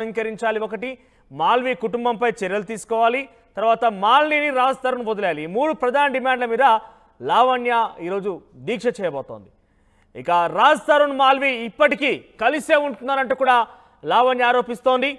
అంకరించాలి, ఒకటి మాల్వి కుటుంబంపై చర్యలు తీసుకోవాలి, తర్వాత మాల్నీని రాజ్ తరుణ్ వదిలేయాలి. ఈ మూడు ప్రధాన డిమాండ్ల మీద లావణ్య ఈరోజు దీక్ష చేయబోతోంది. ఇక రాజ్ తరుణ్ మాల్వి ఇప్పటికీ కలిసే ఉంటున్నారంటూ కూడా లావణ్య ఆరోపిస్తోంది.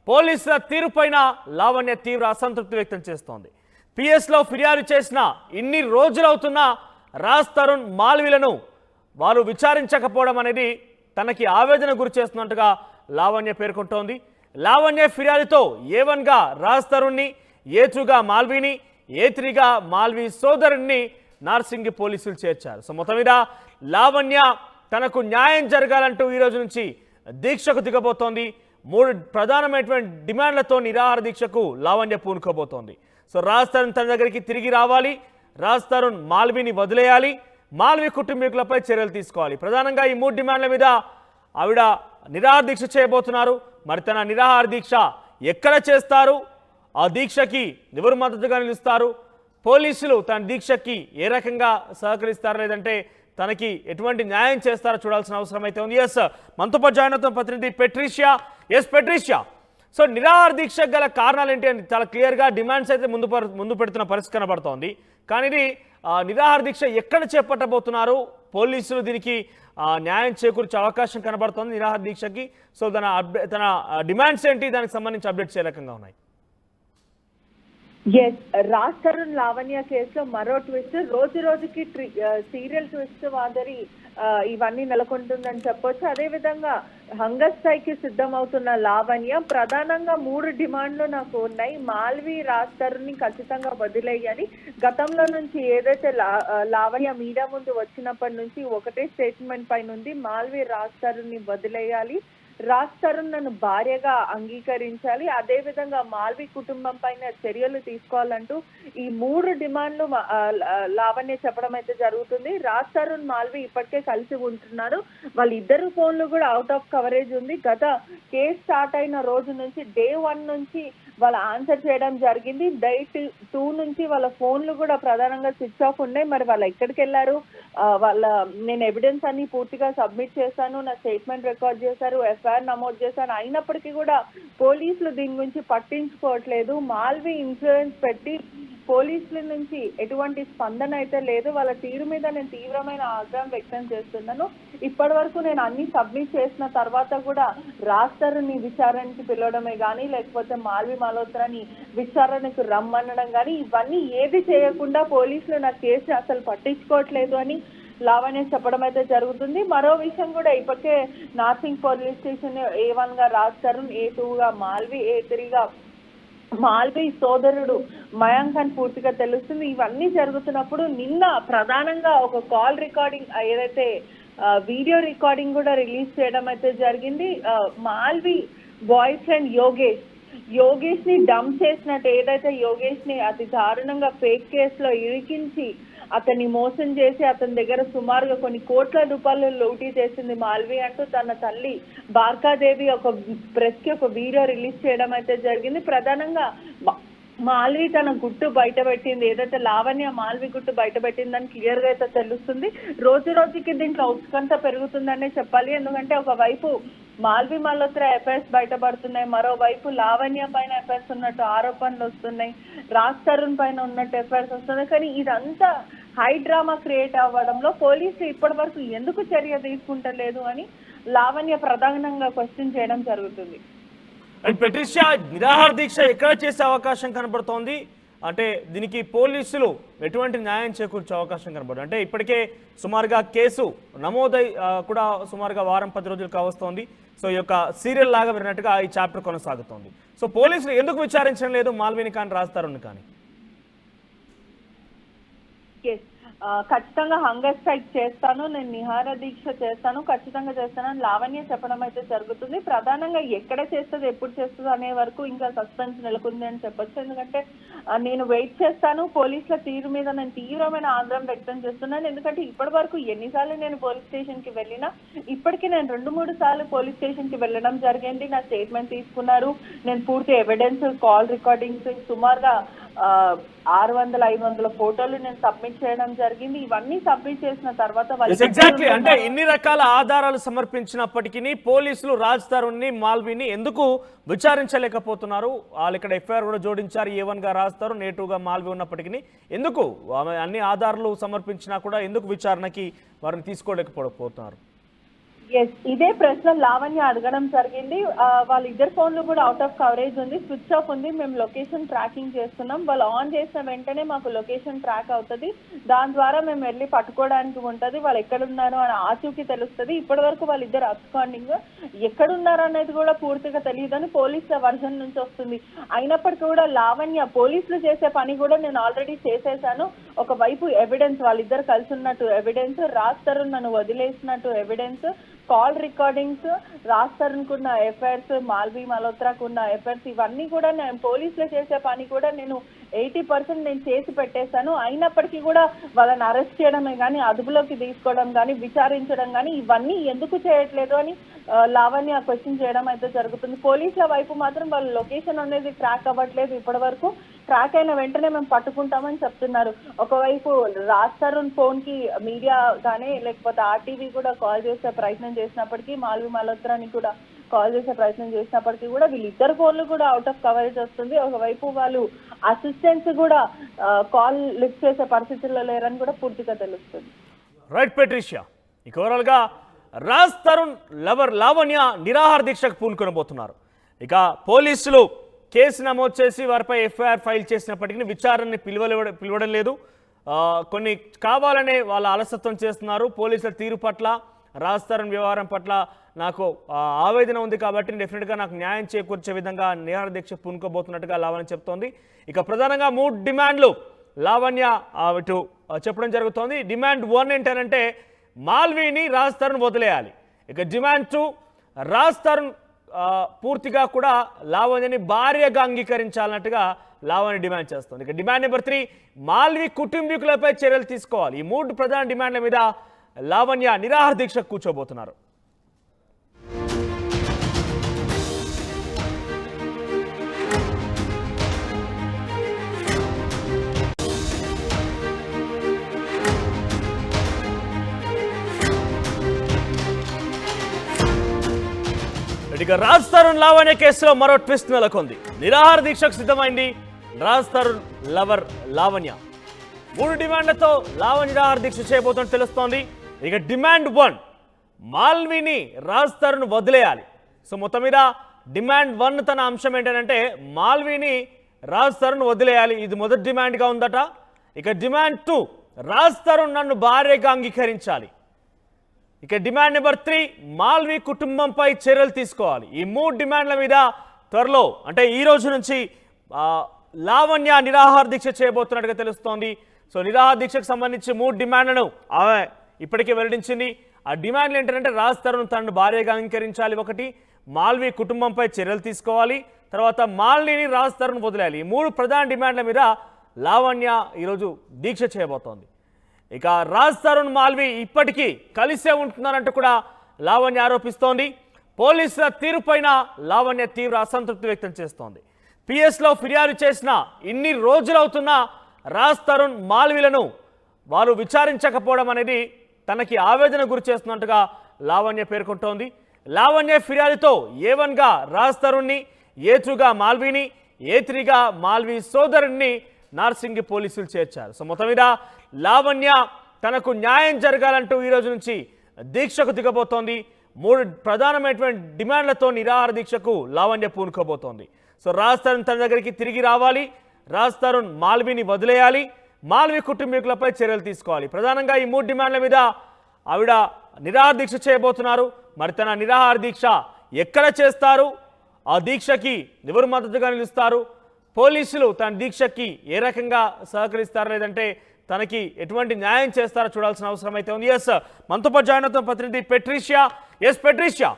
పోలీసుల తీరుపైన లావణ్య తీవ్ర అసంతృప్తి వ్యక్తం చేస్తోంది. పిఎస్లో ఫిర్యాదు చేసిన ఇన్ని రోజులవుతున్నా రాజ్ తరుణ్ మాల్వీలను వారు విచారించకపోవడం అనేది తనకి ఆవేదన గురి చేస్తున్నట్టుగా లావణ్య పేర్కొంటోంది. లావణ్య ఫిర్యాదుతో A1గా రాజ్ తరుణ్ని, A2గా మాల్వీని, A3గా మాల్వీ సోదరుణ్ణి నార్సింగి పోలీసులు చేర్చారు. సో మొత్తం మీద లావణ్య తనకు న్యాయం జరగాలంటూ ఈ రోజు నుంచి దీక్షకు దిగబోతోంది. మూడు ప్రధానమైనటువంటి డిమాండ్లతో నిరాహార దీక్షకు లావణ్య పూనుకోబోతోంది. సో రాజ్ తరుణ్ తన దగ్గరికి తిరిగి రావాలి, రాజ్ తరుణ్ మాల్వీని వదిలేయాలి, మాల్వీ కుటుంబీకులపై చర్యలు తీసుకోవాలి. ప్రధానంగా ఈ మూడు డిమాండ్ల మీద ఆవిడ నిరాహార దీక్ష చేయబోతున్నారు. మరి తన నిరాహార దీక్ష ఎక్కడ చేస్తారు, ఆ దీక్షకి ఎవరు మద్దతుగా నిలుస్తారు, పోలీసులు తన దీక్షకి ఏ రకంగా సహకరిస్తారు, లేదంటే తనకి ఎటువంటి న్యాయం చేస్తారో చూడాల్సిన అవసరం అయితే ఉంది. ఎస్, మనతో పాటు జాయిన్ అవుతున్న ప్రతినిధి పెట్రిషియా. ఎస్ పెట్రిషియా, సో నిరాహార దీక్షకు గల కారణాలు ఏంటి అని చాలా క్లియర్గా డిమాండ్స్ అయితే ముందు పెడుతున్న పరిస్థితి కనబడుతోంది. కానీ ఇది నిరాహార దీక్ష ఎక్కడ చేపట్టబోతున్నారు, పోలీసులు దీనికి న్యాయం చేకూర్చే అవకాశం కనబడుతోంది నిరాహార దీక్షకి. సో తన డిమాండ్స్ ఏంటి, దానికి సంబంధించి అప్డేట్స్ ఏ రకంగా ఉన్నాయి? ఎస్, రాజ్ తరుణ్ లావణ్య కేసులో మరో ట్విస్ట్, రోజు రోజుకి సీరియల్ ట్విస్ట్ మాదిరి ఇవన్నీ నెలకొంటుందని చెప్పొచ్చు. అదే విధంగా హంగర్ స్ట్రైక్ కి సిద్ధమవుతున్న లావణ్య ప్రధానంగా మూడు డిమాండ్లు నాకు ఉన్నాయి. మాల్వి, రాజ్ తరుణ్ ని ఖచ్చితంగా వదిలేయాలి. గతంలో నుంచి ఏదైతే లావణ్య మీడియా ముందు వచ్చినప్పటి నుంచి ఒకటే స్టేట్మెంట్ పైన ఉంది, మాల్వి రాజ్ తరుణ్ ని వదిలేయాలి, రాజ్ తరుణ్ నన్ను భార్యగా అంగీకరించాలి, అదే విధంగా మాల్వి కుటుంబం పైన చర్యలు తీసుకోవాలంటూ ఈ మూడు డిమాండ్లు లావణ్య చెప్పడం అయితే జరుగుతుంది. రాజ్ తరుణ్, మాల్వి ఇప్పటికే కలిసి ఉంటున్నారు. వాళ్ళిద్దరు ఫోన్లు కూడా అవుట్ ఆఫ్ కవరేజ్ ఉంది. గత కేసు స్టార్ట్ అయిన రోజు నుంచి డే 1 నుంచి వాళ్ళ ఆన్సర్ చేయడం జరిగింది. డే 2 నుంచి వాళ్ళ ఫోన్లు కూడా ప్రధానంగా స్విచ్ ఆఫ్ ఉన్నాయి. మరి వాళ్ళు ఎక్కడికి వెళ్ళారు, నేను ఎవిడెన్స్ అన్ని పూర్తిగా సబ్మిట్ చేశాను, నా స్టేట్మెంట్ రికార్డ్ చేశారు, ఎఫ్ఐఆర్ నమోదు చేశాను, అయినప్పటికీ కూడా పోలీసులు దీని గురించి పట్టించుకోవట్లేదు. మాల్వి ఇన్ఫ్లుయెన్స్ పెట్టి పోలీసుల నుంచి ఎటువంటి స్పందన అయితే లేదు. వాళ్ళ తీరు మీద నేను తీవ్రమైన ఆగ్రహం వ్యక్తం చేస్తున్నాను. ఇప్పటి వరకు నేను అన్ని సబ్మిట్ చేసిన తర్వాత కూడా రాజ్ తరుణ్ని విచారణకి పిలవడమే కానీ, లేకపోతే మాల్వి మల్హోత్రాని విచారణకు రమ్మనడం కానీ, ఇవన్నీ ఏది చేయకుండా పోలీసులు నా కేసు అసలు పట్టించుకోవట్లేదు అని లావణ్య చెప్పడం అయితే జరుగుతుంది. మరో విషయం కూడా, ఇప్పటికే నార్సింగ్ పోలీస్ స్టేషన్ A1గా రాజ్ తరుణ్, A2గా మాల్వి, A3గా మాల్వి సోదరుడు మయాంక్ అని పూర్తిగా తెలుస్తుంది. ఇవన్నీ జరుగుతున్నప్పుడు నిన్న ప్రధానంగా ఒక కాల్ రికార్డింగ్, ఏదైతే వీడియో రికార్డింగ్ కూడా రిలీజ్ చేయడం అయితే జరిగింది. మాల్వి బాయ్ ఫ్రెండ్ యోగేష్ ని డంప్ చేసినట్టు, ఏదైతే యోగేష్ ని అతి దారుణంగా ఫేక్ కేసులో ఇరికించి అతన్ని మోసం చేసి అతని దగ్గర సుమారుగా కొన్ని కోట్ల రూపాయలు లూటీ చేసింది మాల్వి అంటూ తన తల్లి భార్కాదేవి ఒక ప్రెస్ కి ఒక వీడియో రిలీజ్ చేయడం అయితే జరిగింది. ప్రధానంగా మాల్వి తన గుట్టు బయటపెట్టింది, ఏదైతే లావణ్య మాల్వి గుట్టు బయటపెట్టిందని క్లియర్ గా అయితే తెలుస్తుంది. రోజు రోజుకి దీంట్లో ఉత్కంఠ పెరుగుతుందనే చెప్పాలి. ఎందుకంటే ఒకవైపు మాల్వి మల్హోత్రా ఎఫ్ఐఆర్స్ బయటపడుతున్నాయి, మరోవైపు లావణ్య పైన ఎఫ్ఐఆర్స్ ఉన్నట్టు ఆరోపణలు వస్తున్నాయి, రాజ్ తరుణ్ పైన ఉన్నట్టు ఎఫ్ఐఆర్స్ వస్తున్నాయి. కానీ ఇదంతా హై డ్రామా క్రియేట్ అవ్వడంలో పోలీసులు ఇప్పటి వరకు ఎందుకు చర్య తీసుకుంటలేదు అని లావణ్య ప్రధానంగా క్వశ్చన్ చేయడం జరుగుతుంది. పెట్రిషియా, నిరాహార దీక్ష ఎక్కడ చేసే అవకాశం కనబడుతోంది, అంటే దీనికి పోలీసులు ఎటువంటి న్యాయం చేకూర్చే అవకాశం కనబడుతుంది? అంటే ఇప్పటికే సుమారుగా కేసు నమోదై కూడా సుమారుగా వారం 10 రోజులు కావస్తోంది. సో ఈ యొక్క సీరియల్ లాగా విన్నట్టుగా ఈ చాప్టర్ కొనసాగుతోంది. సో పోలీసులు ఎందుకు విచారించడం లేదు మాల్విని కానీ రాజ్ తరుణ్ కానీ? ఖచ్చితంగా హంగర్ స్ట్రైక్ చేస్తాను, నేను నిహార దీక్ష చేస్తాను, ఖచ్చితంగా చేస్తానని లావణ్య చెప్పడం అయితే జరుగుతుంది. ప్రధానంగా ఎక్కడ చేస్తుంది, ఎప్పుడు చేస్తుంది అనే వరకు ఇంకా సస్పెన్స్ నెలకొంది అని చెప్పొచ్చు. ఎందుకంటే నేను వెయిట్ చేస్తాను. పోలీసుల తీరు మీద నేను తీవ్రమైన ఆగ్రహం వ్యక్తం చేస్తున్నాను. ఎందుకంటే ఇప్పటి వరకు ఎన్నిసార్లు నేను పోలీస్ స్టేషన్ కి వెళ్ళినా, ఇప్పటికీ నేను 2-3 సార్లు పోలీస్ స్టేషన్ కి వెళ్ళడం జరిగింది. నా స్టేట్మెంట్ తీసుకున్నారు, నేను పూర్తి ఎవిడెన్స్, కాల్ రికార్డింగ్స్, సుమారుగా 600-500 ఫోటోలు నేను సబ్మిట్ చేయడం జరిగింది. ఇవన్నీ సబ్మిట్ చేసిన తర్వాత ఎగ్జాక్ట్లీ అంటే ఇన్ని రకాల ఆధారాలు సమర్పించినప్పటికీ పోలీసులు రాజ్ తరుణ్ని మాల్వీని ఎందుకు విచారించలేకపోతున్నారు? వాళ్ళు ఇక్కడ ఎఫ్ఐఆర్ కూడా జోడించారు, A1 గా రాజ్ తరుణ్, A2 గా మాల్వీ ఉన్నప్పటికీ ఎందుకు అన్ని ఆధారాలు సమర్పించినా కూడా ఎందుకు విచారణకి వారిని తీసుకోలేకపోతున్నారు? ఇదే ప్రశ్న లావణ్య అడగడం జరిగింది. వాళ్ళిద్దరు ఫోన్లు కూడా అవుట్ ఆఫ్ కవరేజ్ ఉంది, స్విచ్ ఆఫ్ ఉంది. మేము లొకేషన్ ట్రాకింగ్ చేస్తున్నాం. వాళ్ళు ఆన్ చేసిన వెంటనే మాకు లొకేషన్ ట్రాక్ అవుతుంది. దాని ద్వారా మేము వెళ్ళి పట్టుకోవడానికి ఉంటుంది. వాళ్ళు ఎక్కడున్నారో అని ఆచూకీ తెలుస్తుంది. ఇప్పటి వరకు వాళ్ళిద్దరు అబ్స్కాండింగ్, ఎక్కడున్నారు అనేది కూడా పూర్తిగా తెలియదని పోలీసుల వర్షన్ నుంచి వస్తుంది. అయినప్పటికీ కూడా లావణ్య పోలీసులు చేసే పని కూడా నేను ఆల్రెడీ చేసేసాను. ఒకవైపు ఎవిడెన్స్, వాళ్ళిద్దరు కలిసి ఉన్నట్టు ఎవిడెన్స్, రాజ్ తరుణ్ నన్ను వదిలేసినట్టు ఎవిడెన్స్, కాల్ రికార్డింగ్స్, రాజ్ తరుణ్కున్న ఎఫ్ఐఆర్స్, మాల్వీ మల్హోత్రాకున్న ఎఫ్ఐఆర్స్, ఇవన్నీ కూడా నేను పోలీసులు చేసే పని కూడా నేను 80% నేను చేసి పెట్టేశాను. అయినప్పటికీ కూడా వాళ్ళని అరెస్ట్ చేయడమే కానీ, అదుపులోకి తీసుకోవడం కానీ, విచారించడం కానీ ఇవన్నీ ఎందుకు చేయట్లేదు అని లావణ్య క్వశ్చన్ చేయడం అయితే జరుగుతుంది. పోలీసుల వైపు మాత్రం వాళ్ళ లొకేషన్ అనేది ట్రాక్ అవ్వట్లేదు. ఇప్పటి వరకు ట్రాక్ అయిన వెంటనే మేము పట్టుకుంటామని చెప్తున్నారు. ఒకవైపు రాజ్ తరుణ్ ఫోన్ కి మీడియా కానీ లేకపోతే ఆర్టీవీ కూడా కాల్ చేసే ప్రయత్నం చేసినప్పటికీ, మాల్వీ మల్హోత్రాని కూడా కాల్ చేసే ప్రయత్నం చేసినప్పటికీ కూడా వీళ్ళిద్దరు ఫోన్లు కూడా అవుట్ ఆఫ్ కవరేజ్ వస్తుంది. ఒకవైపు వాళ్ళు అసిస్టెంట్స్ కూడా కాల్ లిఫ్ట్ చేసే పరిస్థితుల్లో లేరని కూడా పూర్తిగా తెలుస్తుంది. రైట్ పెట్రిషియా, ఇక ఓవరాల్ గా రాజ్ తరుణ్ లవర్ లావణ్య నిరాహార దీక్షకు పూనుకొనబోతున్నారు. ఇక పోలీసులు కేసు నమోదు చేసి వారిపై ఎఫ్ఐఆర్ ఫైల్ చేసినప్పటికీ విచారణని పిలవడం లేదు. కొన్ని కావాలనే వాళ్ళ అలసత్వం చేస్తున్నారు. పోలీసుల తీరు పట్ల, రాజ్ తరుణ్ వ్యవహారం పట్ల నాకు ఆవేదన ఉంది కాబట్టి డెఫినెట్గా నాకు న్యాయం చేకూర్చే విధంగా నిరాహార దీక్ష పూనుకోబోతున్నట్టుగా లావణ్య చెప్తోంది. ఇక ప్రధానంగా 3 డిమాండ్లు లావణ్య ఇటు చెప్పడం జరుగుతోంది. డిమాండ్ 1 ఏంటంటే మాల్వీని రాజ్ తరుణ్ వదిలేయాలి. ఇక డిమాండ్ 2 రాజ్ తరుణ్ పూర్తిగా కూడా లావణ్యని భార్యగా అంగీకరించాలన్నట్టుగా లావణ్య డిమాండ్ చేస్తుంది. ఇక డిమాండ్ నెంబర్ 3 మాల్వీ కుటుంబీకులపై చర్యలు తీసుకోవాలి. ఈ 3 ప్రధాన డిమాండ్ల మీద లావణ్య నిరాహార దీక్ష కూర్చోబోతున్నారు. ఇక రాజ్ తరుణ్ లావణ్య కేసులో మరో ట్విస్ట్ నెలకొంది. నిరాహార దీక్షకు సిద్ధమైంది రాజ్ తరుణ్ లవర్ లావణ్య. 3 డిమాండ్లతో లావణ్య నిరాహార దీక్ష చేయబోతున్నట్టు తెలుస్తోంది. ఇక డిమాండ్ 1 మాల్వీని రాజ్ తరుణ్ వదిలేయాలి. సో మొత్తం మీద డిమాండ్ 1 తన అంశం ఏంటంటే మాల్వీని రాజ్ తరుణ్ వదిలేయాలి. ఇది మొదటి డిమాండ్గా ఉందట. ఇక డిమాండ్ 2 రాజ్ తరుణ్ నన్ను భార్యగా అంగీకరించాలి. ఇక డిమాండ్ నెంబర్ 3 మాల్వీ కుటుంబంపై చర్యలు తీసుకోవాలి. ఈ 3 డిమాండ్ల మీద త్వరలో అంటే ఈ రోజు నుంచి లావణ్య నిరాహార దీక్ష చేయబోతున్నట్టుగా తెలుస్తోంది. సో నిరాహార దీక్షకు సంబంధించి 3 డిమాండ్లను ఆమె ఇప్పటికే వెల్లడించింది. ఆ డిమాండ్లు ఏంటంటే రాజ్ తరుణ్ తనను భార్యగా అంగీకరించాలి, 1 మాల్వీ కుటుంబంపై చర్యలు తీసుకోవాలి, తర్వాత మాల్వీని రాజ్ తరుణ్ వదిలేయాలి. ఈ 3 ప్రధాన డిమాండ్ల మీద లావణ్య ఈరోజు దీక్ష చేయబోతోంది. ఇక రాజ్ తరుణ్ మాల్వీ ఇప్పటికీ కలిసే ఉంటున్నారంటూ కూడా లావణ్య ఆరోపిస్తోంది. పోలీసుల తీరుపైన లావణ్య తీవ్ర అసంతృప్తి వ్యక్తం చేస్తోంది. పిఎస్లో ఫిర్యాదు చేసిన ఇన్ని రోజులవుతున్నా రాజ్ తరుణ్ మాల్వీలను వారు విచారించకపోవడం అనేది తనకి ఆవేదన గురి చేస్తున్నట్టుగా లావణ్య పేర్కొంటోంది. లావణ్య ఫిర్యాదుతో A1గా రాజ్ తరుణ్ని, A2గా మాల్వీని, A3గా మాల్వీ సోదరుణ్ణి నార్సింగి పోలీసులు చేర్చారు. సో మొత్తం మీద లావణ్య తనకు న్యాయం జరగాలంటూ ఈ రోజు నుంచి దీక్షకు దిగబోతోంది. 3 ప్రధానమైనటువంటి డిమాండ్లతో నిరాహార దీక్షకు లావణ్య పూనుకోబోతోంది. సో రాజ్ తరుణ్ తన దగ్గరికి తిరిగి రావాలి, రాజ్ తరుణ్ మాల్వీని వదిలేయాలి, మాల్వీ కుటుంబీకులపై చర్యలు తీసుకోవాలి. ప్రధానంగా ఈ 3 డిమాండ్ల మీద ఆవిడ నిరాహార దీక్ష చేయబోతున్నారు. మరి తన నిరాహార దీక్ష ఎక్కడ చేస్తారు, ఆ దీక్షకి ఎవరు మద్దతుగా నిలుస్తారు, పోలీసులు తన దీక్షకి ఏ రకంగా సహకరిస్తారు, లేదంటే తనకి ఎటువంటి న్యాయం చేస్తారో చూడాల్సిన అవసరం అయితే ఉంది. ఎస్, మనతో పాటు జాయిన్ అవుతున్న ప్రతినిధి పెట్రిషియా. ఎస్ పెట్రిషియా,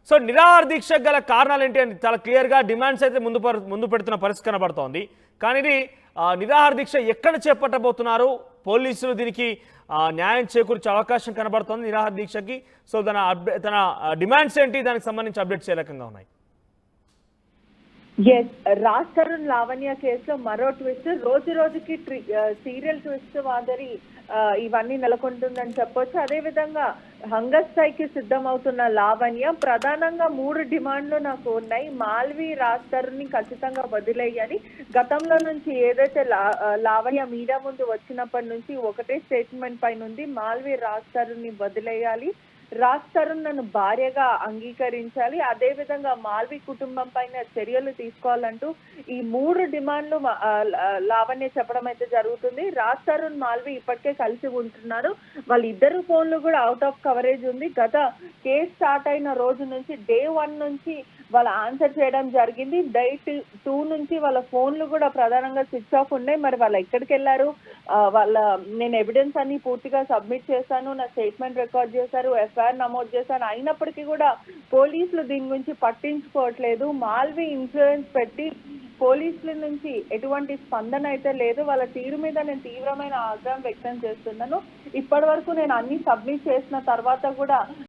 సో నిరాహార దీక్షకు గల కారణాలు ఏంటి అని చాలా క్లియర్గా డిమాండ్స్ అయితే ముందు పెడుతున్న పరిస్థితి కనబడుతోంది. కానీ ఇది నిరాహార దీక్ష ఎక్కడ చేపట్టబోతున్నారు, పోలీసులు దీనికి న్యాయం చేకూర్చే అవకాశం కనబడుతోంది నిరాహార దీక్షకి. సో తన డిమాండ్స్ ఏంటి, దానికి సంబంధించి అప్డేట్స్ ఏ రకంగా ఉన్నాయి? ఎస్, రాజ్ తరుణ్ లావణ్య కేసులో మరో ట్విస్ట్. రోజు రోజుకి సీరియల్ ట్విస్ట్ మాదిరి ఇవన్నీ నెలకొంటుందని చెప్పొచ్చు. అదే విధంగా హంగర్ స్ట్రైక్ సిద్ధమవుతున్న లావణ్య ప్రధానంగా 3 డిమాండ్లు నాకు ఉన్నాయి. మాల్వి రాజ్ తరుణ్ ని ఖచ్చితంగా వదిలేయాలి. గతంలో నుంచి ఏదైతే లావణ్య మీడియా ముందు వచ్చినప్పటి నుంచి ఒకటే స్టేట్మెంట్ పైన ఉంది, మాల్వి రాజ్ తరుణ్ ని వదిలేయాలి, రాజ్ తరుణ్ నన్ను భార్యగా అంగీకరించాలి, అదే విధంగా మాల్వి కుటుంబం పైన చర్యలు తీసుకోవాలంటూ ఈ 3 డిమాండ్లు లావణ్య చెప్పడం అయితే జరుగుతుంది. రాజ్ తరుణ్ మాల్వి ఇప్పటికే కలిసి ఉంటున్నారు. వాళ్ళిద్దరు ఫోన్లు కూడా అవుట్ ఆఫ్ కవరేజ్ ఉంది. గత కేసు స్టార్ట్ అయిన రోజు నుంచి డే 1 నుంచి వాళ్ళ ఆన్సర్ చేయడం జరిగింది. డే 2 నుంచి వాళ్ళ ఫోన్లు కూడా ప్రధానంగా స్విచ్ ఆఫ్ ఉన్నాయి. మరి వాళ్ళు ఎక్కడికి వెళ్ళారు? నేను ఎవిడెన్స్ అన్ని పూర్తిగా సబ్మిట్ చేశాను, నా స్టేట్మెంట్ రికార్డ్ చేశారు, ఎఫ్ఐఆర్ నమోదు చేశాను, అయినప్పటికీ కూడా పోలీసులు దీని గురించి పట్టించుకోవట్లేదు. మాల్వి ఇన్ఫ్లుయెన్స్ పెట్టి పోలీసుల నుంచి ఎటువంటి స్పందన అయితే లేదు. వాళ్ళ తీరు మీద నేను తీవ్రమైన ఆగ్రహం వ్యక్తం చేస్తున్నాను. ఇప్పటి వరకు నేను అన్ని సబ్మిట్ చేసిన తర్వాత కూడా